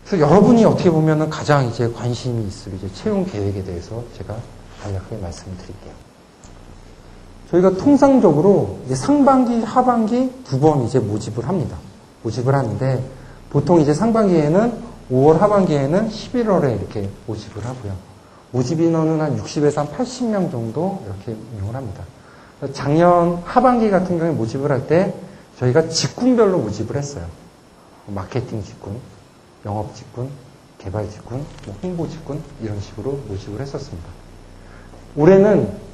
그래서 여러분이 어떻게 보면은 가장 이제 관심이 있을 이제 채용 계획에 대해서 제가 간략하게 말씀을 드릴게요. 저희가 통상적으로 이제 상반기, 하반기 두 번 이제 모집을 합니다. 모집을 하는데 보통 이제 상반기에는 5월, 하반기에는 11월에 이렇게 모집을 하고요. 모집 인원은 한 60에서 한 80명 정도 이렇게 운영을 합니다. 작년 하반기 같은 경우에 모집을 할 때 저희가 직군별로 모집을 했어요. 마케팅 직군, 영업 직군, 개발 직군, 홍보 직군 이런 식으로 모집을 했었습니다. 올해는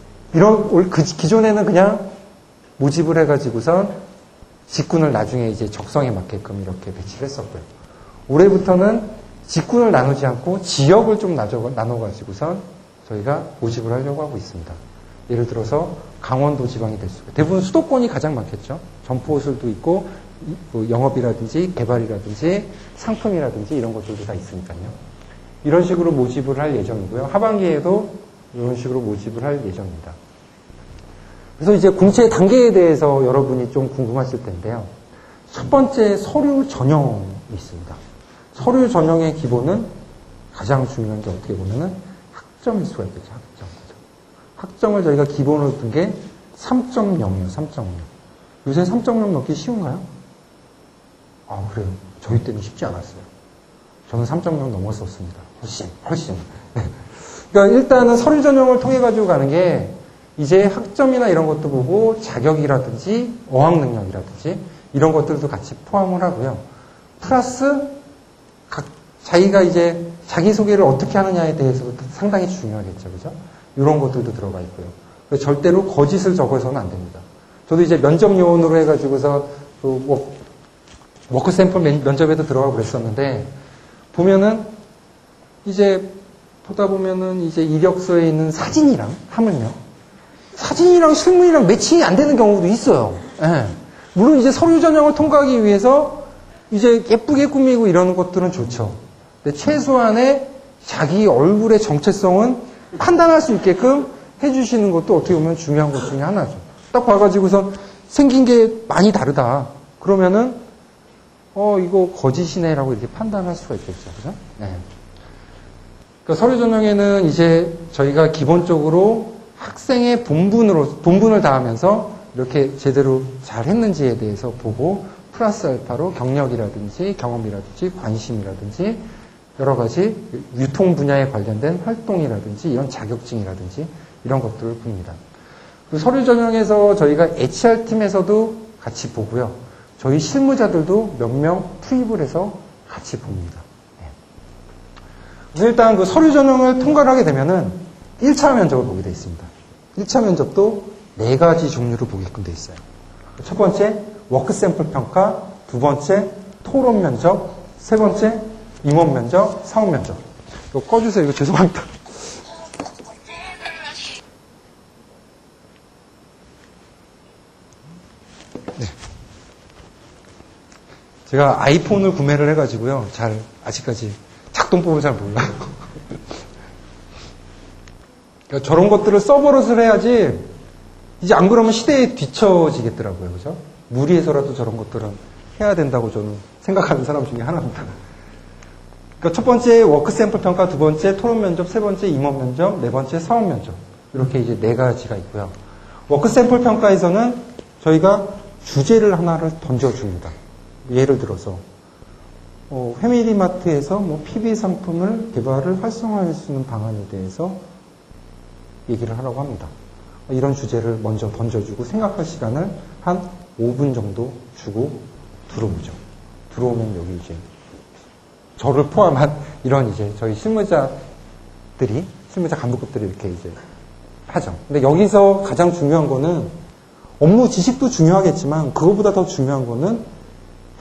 기존에는 그냥 모집을 해가지고선 직군을 나중에 이제 적성에 맞게끔 이렇게 배치를 했었고요. 올해부터는 직군을 나누지 않고 지역을 좀 나눠가지고선 저희가 모집을 하려고 하고 있습니다. 예를 들어서 강원도 지방이 될 수가 있고 대부분 수도권이 가장 많겠죠. 점포술도 있고 영업이라든지 개발이라든지 상품이라든지 이런 것들도 다 있으니까요. 이런 식으로 모집을 할 예정이고요. 하반기에도 이런 식으로 모집을 할 예정입니다. 그래서 이제 공채 단계에 대해서 여러분이 좀 궁금하실 텐데요. 첫 번째 서류 전형이 있습니다. 서류 전형의 기본은 가장 중요한 게 어떻게 보면은 학점일 수가 있겠죠. 학점을 저희가 기본으로 둔 게 3.0이에요. 3.0. 요새 3.0 넣기 쉬운가요? 아, 그래요. 저희 때는 쉽지 않았어요. 저는 3.0 넘었었습니다. 훨씬. 네. 그러니까 일단은 서류 전형을 통해 가지고 가는 게 이제 학점이나 이런 것도 보고 자격이라든지 어학 능력이라든지 이런 것들도 같이 포함을 하고요. 플러스 자기가 이제 자기소개를 어떻게 하느냐에 대해서도 상당히 중요하겠죠. 그죠? 이런 것들도 들어가 있고요. 절대로 거짓을 적어서는 안 됩니다. 저도 이제 면접 요원으로 해가지고서 워크 샘플 면접에도 들어가고 그랬었는데 보면은 이제 보다 보면은 이제 이력서에 있는 사진이랑 하물며 사진이랑 실물이랑 매칭이 안 되는 경우도 있어요. 예. 물론 이제 서류 전형을 통과하기 위해서 이제 예쁘게 꾸미고 이러는 것들은 좋죠. 근데 최소한의 자기 얼굴의 정체성은 판단할 수 있게끔 해주시는 것도 어떻게 보면 중요한 것 중에 하나죠. 딱 봐가지고선 생긴 게 많이 다르다. 그러면은 이거 거짓이네라고 이렇게 판단할 수가 있겠죠. 그죠? 네. 그러니까 서류 전형에는 이제 저희가 기본적으로 학생의 본분을 다하면서 이렇게 제대로 잘 했는지에 대해서 보고 플러스 알파로 경력이라든지 경험이라든지 관심이라든지 여러 가지 유통 분야에 관련된 활동이라든지 이런 자격증이라든지 이런 것들을 봅니다. 그리고 서류 전형에서 저희가 HR팀에서도 같이 보고요. 저희 실무자들도 몇 명 투입을 해서 같이 봅니다. 그래서 일단 그 서류 전형을 통과를 하게 되면은 1차 면접을 보게 되어 있습니다. 1차 면접도 4가지 종류로 보게끔 되어 있어요. 첫 번째, 워크 샘플 평가. 두 번째, 토론 면접. 세 번째, 임원 면접, 사원 면접. 이거 꺼주세요. 이거 죄송합니다. 네. 제가 아이폰을 구매를 해가지고요. 아직까지 작동법을 잘 몰라요. 그러니까 저런 것들을 서버릇을 해야지, 이제 안 그러면 시대에 뒤처지겠더라고요. 그죠? 무리해서라도 저런 것들은 해야 된다고 저는 생각하는 사람 중에 하나입니다. 그러니까 첫 번째 워크 샘플 평가, 두 번째 토론 면접, 세 번째 임원 면접, 네 번째 사원 면접. 이렇게 이제 4가지가 있고요. 워크 샘플 평가에서는 저희가 주제를 하나를 던져줍니다. 예를 들어서, 패밀리마트에서 PB 상품을 개발을 활성화할 수 있는 방안에 대해서 얘기를 하라고 합니다. 이런 주제를 먼저 던져주고 생각할 시간을 한 5분 정도 주고 들어오죠. 들어오면 여기 이제 저를 포함한 이런 이제 저희 실무자 간부급들이 이렇게 이제 하죠. 근데 여기서 가장 중요한 거는 업무 지식도 중요하겠지만 그거보다 더 중요한 거는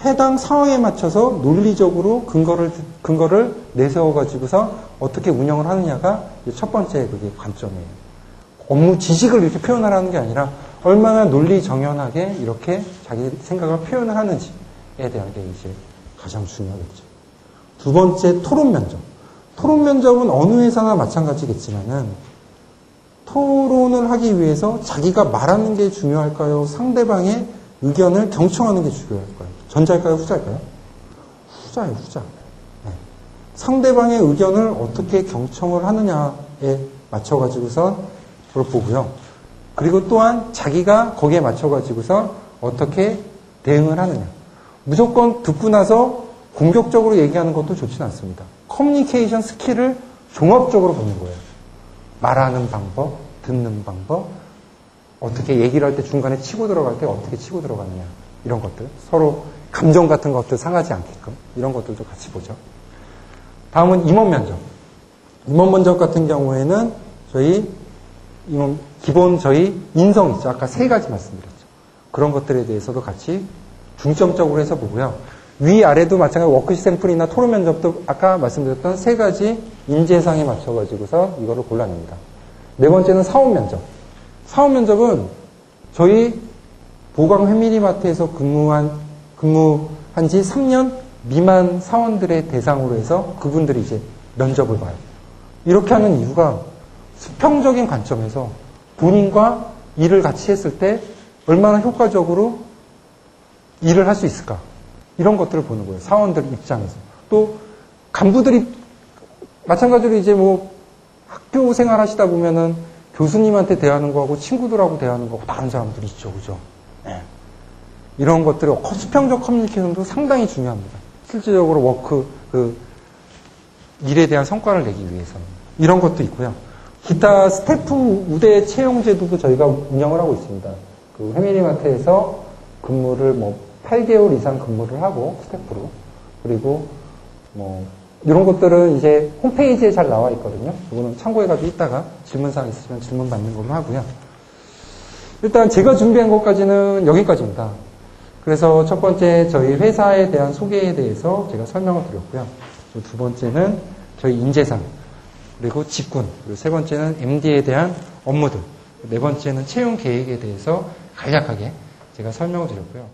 해당 상황에 맞춰서 논리적으로 근거를 내세워가지고서 어떻게 운영을 하느냐가 첫 번째 그게 관점이에요. 업무 지식을 이렇게 표현하라는 게 아니라 얼마나 논리 정연하게 이렇게 자기 생각을 표현을 하는지에 대한 게 이제 가장 중요하겠죠. 두 번째, 토론 면접. 토론 면접은 어느 회사나 마찬가지겠지만은 토론을 하기 위해서 자기가 말하는 게 중요할까요? 상대방의 의견을 경청하는 게 중요할까요? 전자일까요? 후자일까요? 후자예요, 후자. 네. 상대방의 의견을 어떻게 경청을 하느냐에 맞춰가지고선 그걸 보고요. 그리고 또한 자기가 거기에 맞춰가지고선 어떻게 대응을 하느냐. 무조건 듣고 나서 공격적으로 얘기하는 것도 좋지는 않습니다. 커뮤니케이션 스킬을 종합적으로 보는 거예요. 말하는 방법, 듣는 방법, 어떻게 얘기를 할 때 중간에 치고 들어갈 때 어떻게 치고 들어가느냐. 이런 것들. 서로 감정 같은 것들 상하지 않게끔 이런 것들도 같이 보죠. 다음은 임원 면접. 임원 면접 같은 경우에는 저희 인성 있죠. 아까 3가지 말씀드렸죠. 그런 것들에 대해서도 같이 중점적으로 해서 보고요. 위아래도 마찬가지로 워크시 샘플이나 토론 면접도 아까 말씀드렸던 3가지 인재상에 맞춰가지고서 이거를 골라냅니다. 4번째는 사원 면접. 사원 면접은 저희 보강 패밀리마트에서 근무한 지 3년 미만 사원들의 대상으로 해서 그분들이 이제 면접을 봐요. 이렇게 하는 이유가 수평적인 관점에서 본인과 일을 같이 했을 때 얼마나 효과적으로 일을 할 수 있을까. 이런 것들을 보는 거예요. 사원들 입장에서. 또 간부들이 마찬가지로 이제 뭐 학교 생활 하시다 보면은 교수님한테 대하는 거하고 친구들하고 대하는 거하고 다른 사람들이 있죠. 그죠? 네. 이런 것들이 수평적 커뮤니케이션도 상당히 중요합니다. 실질적으로 일에 대한 성과를 내기 위해서는. 이런 것도 있고요. 기타 스태프 우대 채용 제도도 저희가 운영을 하고 있습니다. 그 패밀리마트에서 근무를 8개월 이상 근무를 하고 스태프로. 그리고 이런 것들은 이제 홈페이지에 잘 나와 있거든요. 이거는 참고해가지고 이따가 질문사항 있으시면 질문 받는 걸로 하고요. 일단 제가 준비한 것까지는 여기까지입니다. 그래서 첫 번째 저희 회사에 대한 소개에 대해서 제가 설명을 드렸고요. 2번째는 저희 인재상, 그리고 직군, 그리고 3번째는 MD에 대한 업무들, 4번째는 채용 계획에 대해서 간략하게 제가 설명을 드렸고요.